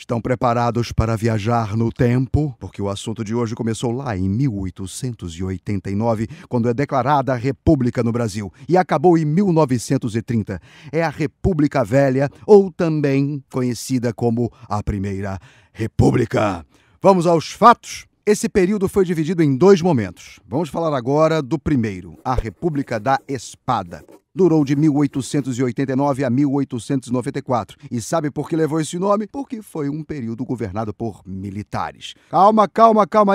Estão preparados para viajar no tempo? Porque o assunto de hoje começou lá em 1889, quando é declarada a República no Brasil, e acabou em 1930. É a República Velha, ou também conhecida como a Primeira República. Vamos aos fatos? Esse período foi dividido em dois momentos. Vamos falar agora do primeiro, a República da Espada. Durou de 1889 a 1894. E sabe por que levou esse nome? Porque foi um período governado por militares. Calma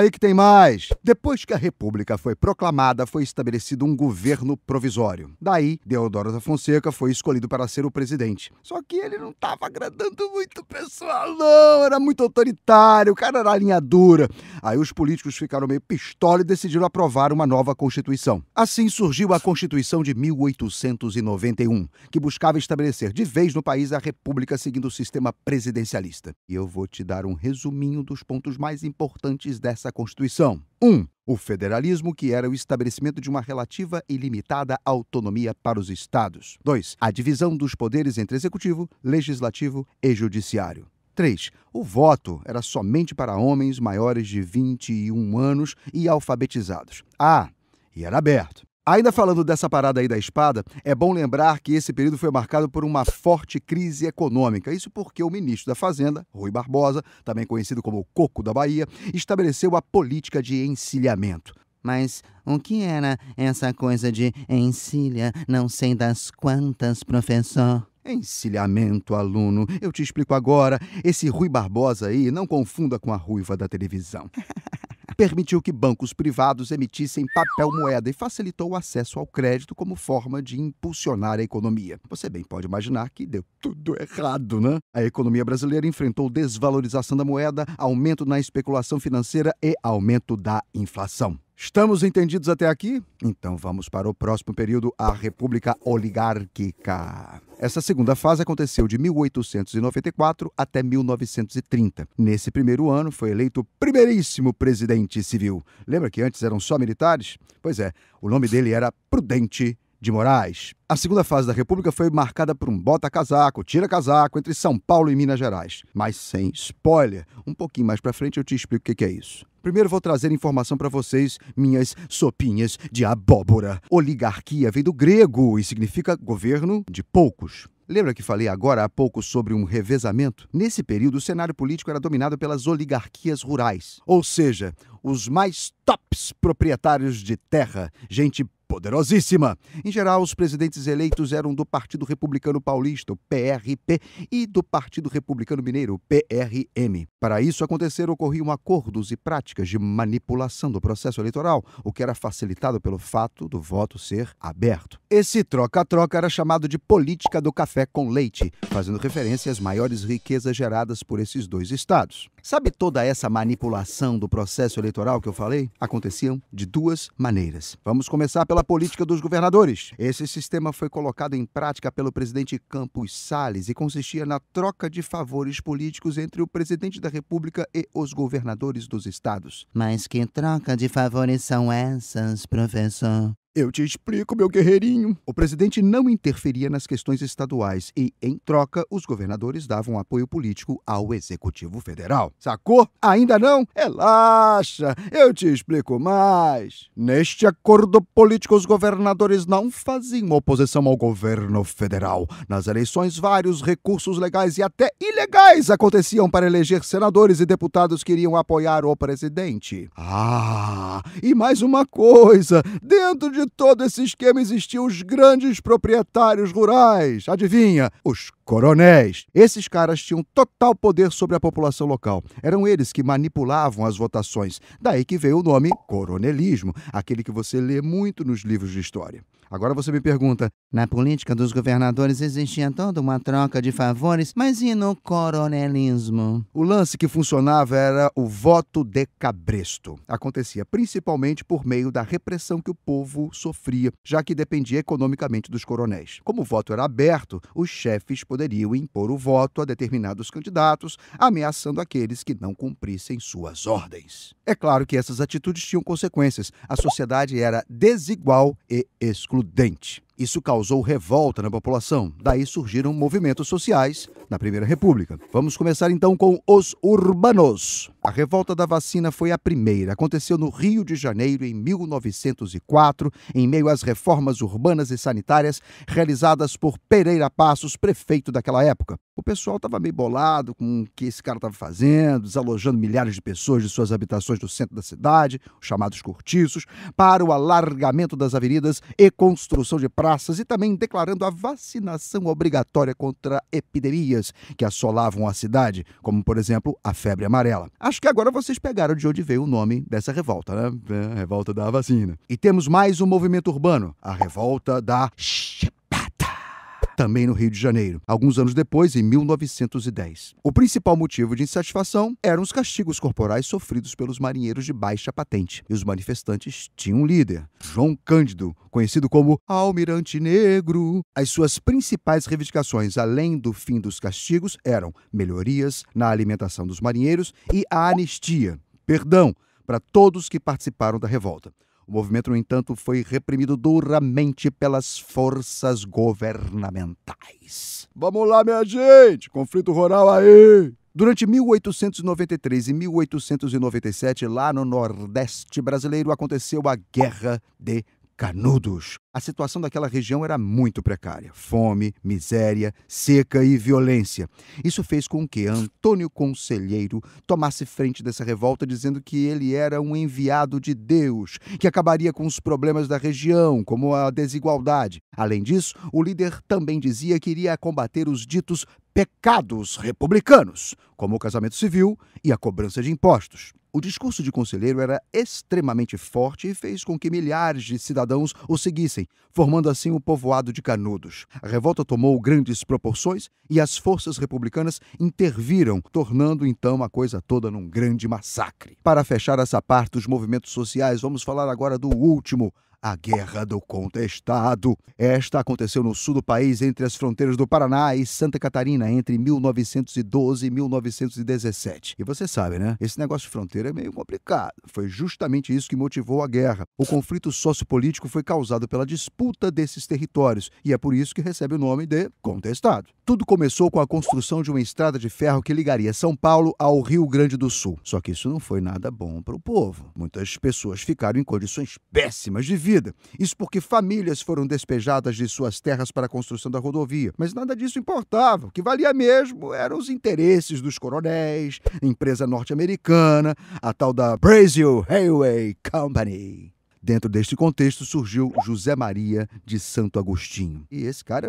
aí que tem mais. Depois que a República foi proclamada, foi estabelecido um governo provisório. Daí, Deodoro da Fonseca foi escolhido para ser o presidente. Só que ele não estava agradando muito o pessoal, não. Era muito autoritário, o cara era linha dura. Aí os políticos ficaram meio pistola e decidiram aprovar uma nova Constituição. Assim surgiu a Constituição de 1891, que buscava estabelecer de vez no país a República seguindo o sistema presidencialista. E eu vou te dar um resuminho dos pontos mais importantes dessa Constituição. 1. O federalismo, que era o estabelecimento de uma relativa e limitada autonomia para os estados. 2. A divisão dos poderes entre executivo, legislativo e judiciário. 3. O voto era somente para homens maiores de 21 anos e alfabetizados. E era aberto. Ainda falando dessa parada aí da espada, é bom lembrar que esse período foi marcado por uma forte crise econômica. Isso porque o ministro da Fazenda, Rui Barbosa, também conhecido como Coco da Bahia, estabeleceu a política de encilhamento. Mas o que era essa coisa de encilha, não sei das quantas, professor? Encilhamento, aluno. Eu te explico agora. Esse Rui Barbosa aí, não confunda com a ruiva da televisão. Permitiu que bancos privados emitissem papel moeda e facilitou o acesso ao crédito como forma de impulsionar a economia. Você bem pode imaginar que deu tudo errado, né? A economia brasileira enfrentou desvalorização da moeda, aumento na especulação financeira e aumento da inflação. Estamos entendidos até aqui? Então vamos para o próximo período, a República Oligárquica. Essa segunda fase aconteceu de 1894 até 1930. Nesse primeiro ano foi eleito o primeiríssimo presidente civil. Lembra que antes eram só militares? Pois é, o nome dele era Prudente de Moraes. A segunda fase da República foi marcada por um bota-casaco, tira-casaco entre São Paulo e Minas Gerais. Mas sem spoiler, um pouquinho mais pra frente eu te explico o que é isso. Primeiro vou trazer informação para vocês, minhas sopinhas de abóbora. Oligarquia vem do grego e significa governo de poucos. Lembra que falei agora há pouco sobre um revezamento? Nesse período, o cenário político era dominado pelas oligarquias rurais. Ou seja, os mais tops proprietários de terra, gente poderosíssima. Em geral, os presidentes eleitos eram do Partido Republicano Paulista, o PRP, e do Partido Republicano Mineiro, o PRM. Para isso acontecer, ocorriam acordos e práticas de manipulação do processo eleitoral, o que era facilitado pelo fato do voto ser aberto. Esse troca-troca era chamado de política do café com leite, fazendo referência às maiores riquezas geradas por esses dois estados. Sabe toda essa manipulação do processo eleitoral que eu falei? Aconteciam de duas maneiras. Vamos começar pela política dos governadores. Esse sistema foi colocado em prática pelo presidente Campos Salles e consistia na troca de favores políticos entre o presidente da República e os governadores dos estados. Mas que troca de favores são essas, professor? Eu te explico, meu guerreirinho. O presidente não interferia nas questões estaduais e, em troca, os governadores davam apoio político ao Executivo Federal. Sacou? Ainda não? Relaxa, eu te explico mais. Neste acordo político, os governadores não faziam oposição ao governo federal. Nas eleições, vários recursos legais e até ilegais aconteciam para eleger senadores e deputados que iriam apoiar o presidente. E mais uma coisa, dentro de todo esse esquema existiam os grandes proprietários rurais. Adivinha? Os coronéis. Esses caras tinham total poder sobre a população local. Eram eles que manipulavam as votações. Daí que veio o nome coronelismo, aquele que você lê muito nos livros de história. Agora você me pergunta, na política dos governadores existia toda uma troca de favores, mas e no coronelismo? O lance que funcionava era o voto de cabresto. Acontecia principalmente por meio da repressão que o povo sofria, já que dependia economicamente dos coronéis. Como o voto era aberto, os chefes poderiam impor o voto a determinados candidatos, ameaçando aqueles que não cumprissem suas ordens. É claro que essas atitudes tinham consequências. A sociedade era desigual e excludente. Isso causou revolta na população. Daí surgiram movimentos sociais na Primeira República. Vamos começar então com os urbanos. A revolta da vacina foi a primeira. Aconteceu no Rio de Janeiro em 1904, em meio às reformas urbanas e sanitárias realizadas por Pereira Passos, prefeito daquela época. O pessoal estava meio bolado com o que esse cara estava fazendo, desalojando milhares de pessoas de suas habitações do centro da cidade, os chamados cortiços, para o alargamento das avenidas e construção de praças, e também declarando a vacinação obrigatória contra epidemias que assolavam a cidade, como, por exemplo, a febre amarela. Acho que agora vocês pegaram de onde veio o nome dessa revolta, né? A revolta da vacina. E temos mais um movimento urbano, a revolta da também no Rio de Janeiro, alguns anos depois, em 1910. O principal motivo de insatisfação eram os castigos corporais sofridos pelos marinheiros de baixa patente. E os manifestantes tinham um líder, João Cândido, conhecido como Almirante Negro. As suas principais reivindicações, além do fim dos castigos, eram melhorias na alimentação dos marinheiros e a anistia, perdão, para todos que participaram da revolta. O movimento, no entanto, foi reprimido duramente pelas forças governamentais. Vamos lá, minha gente! Conflito rural aí! Durante 1893 e 1897, lá no Nordeste brasileiro, aconteceu a Guerra de Canudos. A situação daquela região era muito precária. Fome, miséria, seca e violência. Isso fez com que Antônio Conselheiro tomasse frente dessa revolta, dizendo que ele era um enviado de Deus, que acabaria com os problemas da região, como a desigualdade. Além disso, o líder também dizia que iria combater os ditos pecados republicanos, como o casamento civil e a cobrança de impostos. O discurso de Conselheiro era extremamente forte e fez com que milhares de cidadãos o seguissem, formando assim o povoado de Canudos. A revolta tomou grandes proporções e as forças republicanas interviram, tornando então a coisa toda num grande massacre. Para fechar essa parte dos movimentos sociais, vamos falar agora do último, a Guerra do Contestado. Esta aconteceu no sul do país, entre as fronteiras do Paraná e Santa Catarina, entre 1912 e 1917. E você sabe, né? Esse negócio de fronteira é meio complicado. Foi justamente isso que motivou a guerra. O conflito sociopolítico foi causado pela disputa desses territórios, e é por isso que recebe o nome de Contestado. Tudo começou com a construção de uma estrada de ferro que ligaria São Paulo ao Rio Grande do Sul. Só que isso não foi nada bom para o povo. Muitas pessoas ficaram em condições péssimas de vida. Isso porque famílias foram despejadas de suas terras para a construção da rodovia. Mas nada disso importava. O que valia mesmo eram os interesses dos coronéis, empresa norte-americana, a tal da Brazil Railway Company. Dentro deste contexto surgiu José Maria de Santo Agostinho. E esse cara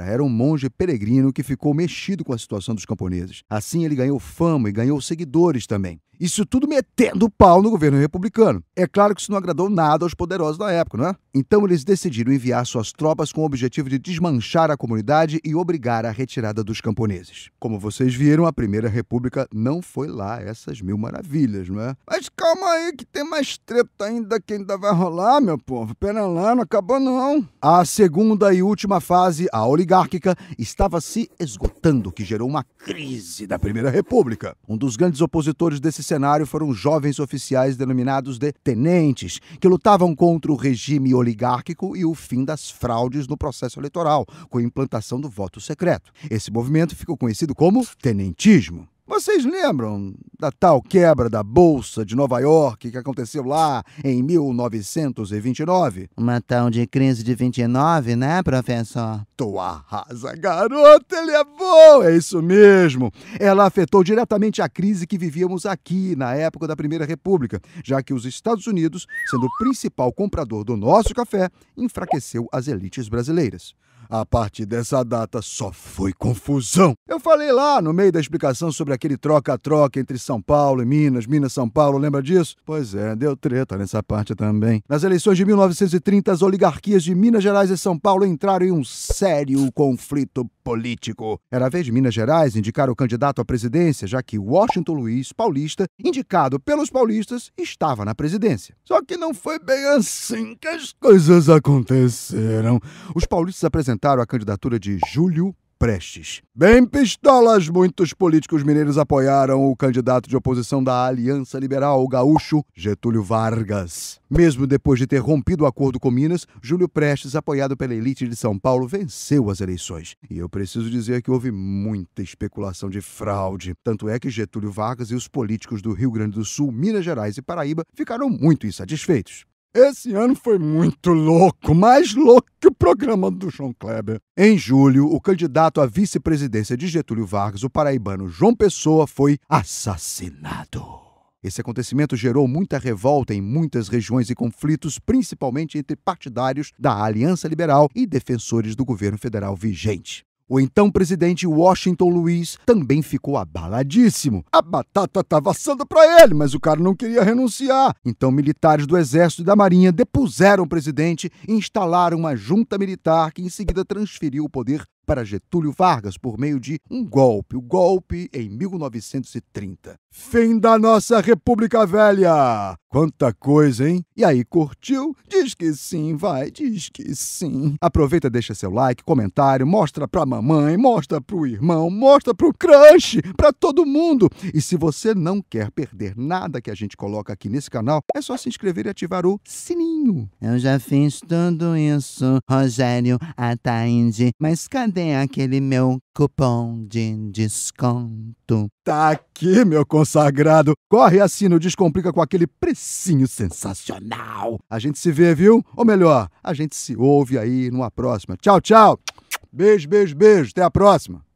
era um monge peregrino que ficou mexido com a situação dos camponeses. Assim ele ganhou fama e ganhou seguidores também. Isso tudo metendo pau no governo republicano. É claro que isso não agradou nada aos poderosos da época, não é? Então eles decidiram enviar suas tropas com o objetivo de desmanchar a comunidade e obrigar a retirada dos camponeses. Como vocês viram, a Primeira República não foi lá essas mil maravilhas, não é? Mas calma aí que tem mais treta ainda que ainda vai rolar, meu povo. Pera lá, não acabou não. A segunda e última fase, a oligárquica, estava se esgotando, o que gerou uma crise da Primeira República. Um dos grandes opositores desse cenário foram jovens oficiais denominados de tenentes, que lutavam contra o regime oligárquico e o fim das fraudes no processo eleitoral, com a implantação do voto secreto. Esse movimento ficou conhecido como tenentismo. Vocês lembram da tal quebra da Bolsa de Nova York que aconteceu lá em 1929? Uma tal de crise de 29, né, professor? Tu arrasa, garoto, ele é bom, é isso mesmo. Ela afetou diretamente a crise que vivíamos aqui na época da Primeira República, já que os Estados Unidos, sendo o principal comprador do nosso café, enfraqueceu as elites brasileiras. A partir dessa data só foi confusão. Eu falei lá no meio da explicação sobre aquele troca-troca entre São Paulo e Minas, Minas-São Paulo, lembra disso? Pois é, deu treta nessa parte também. Nas eleições de 1930, as oligarquias de Minas Gerais e São Paulo entraram em um sério conflito político. Era a vez de Minas Gerais indicar o candidato à presidência, já que Washington Luiz, paulista, indicado pelos paulistas, estava na presidência. Só que não foi bem assim que as coisas aconteceram. Os paulistas apresentaram a candidatura de Júlio Prestes. Bem pistolas, muitos políticos mineiros apoiaram o candidato de oposição da Aliança Liberal, o gaúcho Getúlio Vargas. Mesmo depois de ter rompido o acordo com Minas, Júlio Prestes, apoiado pela elite de São Paulo, venceu as eleições. E eu preciso dizer que houve muita especulação de fraude. Tanto é que Getúlio Vargas e os políticos do Rio Grande do Sul, Minas Gerais e Paraíba ficaram muito insatisfeitos. Esse ano foi muito louco, mais louco que o programa do João Kleber. Em julho, o candidato à vice-presidência de Getúlio Vargas, o paraibano João Pessoa, foi assassinado. Esse acontecimento gerou muita revolta em muitas regiões e conflitos, principalmente entre partidários da Aliança Liberal e defensores do governo federal vigente. O então presidente Washington Luiz também ficou abaladíssimo. A batata estava assando para ele, mas o cara não queria renunciar. Então militares do Exército e da Marinha depuseram o presidente e instalaram uma junta militar que em seguida transferiu o poder para Getúlio Vargas por meio de um golpe, o golpe em 1930. Fim da nossa República Velha! Quanta coisa, hein? E aí, curtiu? Diz que sim, vai, diz que sim. Aproveita, deixa seu like, comentário, mostra pra mamãe, mostra pro irmão, mostra pro crush, pra todo mundo. E se você não quer perder nada que a gente coloca aqui nesse canal, é só se inscrever e ativar o sininho. Eu já fiz tudo isso, Rogério Ataíde, mas cadê aquele meu cupom de desconto? Tá aqui, meu consagrado. Corre e assina o Descomplica com aquele precinho sensacional. A gente se vê, viu? Ou melhor, a gente se ouve aí numa próxima. Tchau, tchau. Beijo, beijo, beijo. Até a próxima.